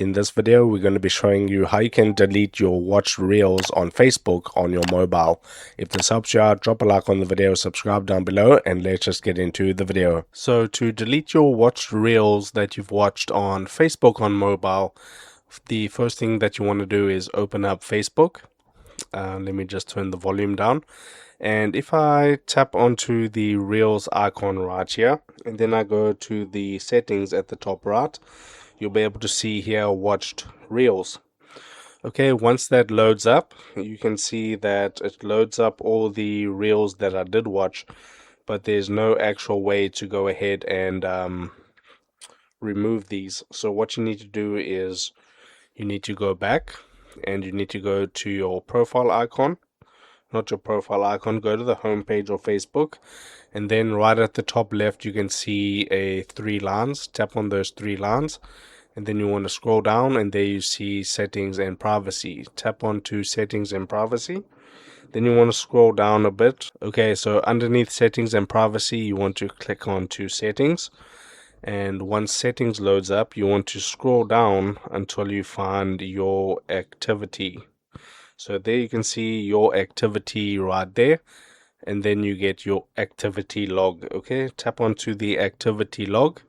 In this video, we're going to be showing you how you can delete your watched reels on Facebook on your mobile. If this helps you out, drop a like on the video, subscribe down below, and let's just get into the video. So to delete your watched reels that you've watched on Facebook on mobile, the first thing that you want to do is open up Facebook. Let me just turn the volume down. And if I tap onto the Reels icon right here, and then I go to the settings at the top right, you'll be able to see here watched reels. Okay, once that loads up, you can see that it loads up all the reels that I did watch, but there's no actual way to go ahead and remove these. So what you need to do is you need to go back and you need to go to your profile icon. Not your profile icon, go to the home page of Facebook, and then right at the top left you can see a 3 lines. Tap on those 3 lines, and then you want to scroll down, and there you see settings and privacy. Tap onto settings and privacy. Then you want to scroll down a bit. Okay, so underneath settings and privacy, you want to click on to settings, and once settings loads up, you want to scroll down until you find your activity. So there you can see your activity right there, and then you get your activity log. Okay, tap onto the activity log,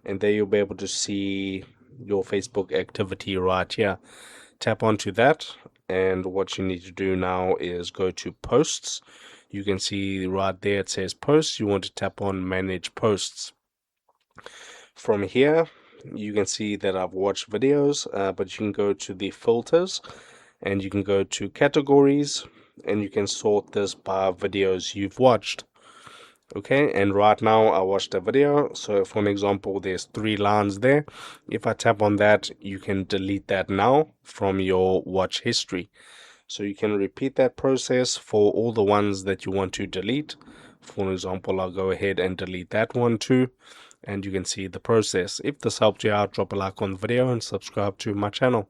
and there you'll be able to see your Facebook activity right here. Tap onto that, and what you need to do now is go to posts. You can see right there it says posts. You want to tap on manage posts. From here you can see that I've watched videos, but you can go to the filters and you can go to categories, and you can sort this by videos you've watched. Okay, and right now I watched a video, so for an example there's 3 lines there. If I tap on that, you can delete that now from your watch history. So you can repeat that process for all the ones that you want to delete. For example, I'll go ahead and delete that one too, and you can see the process. If this helped you out, drop a like on the video and subscribe to my channel.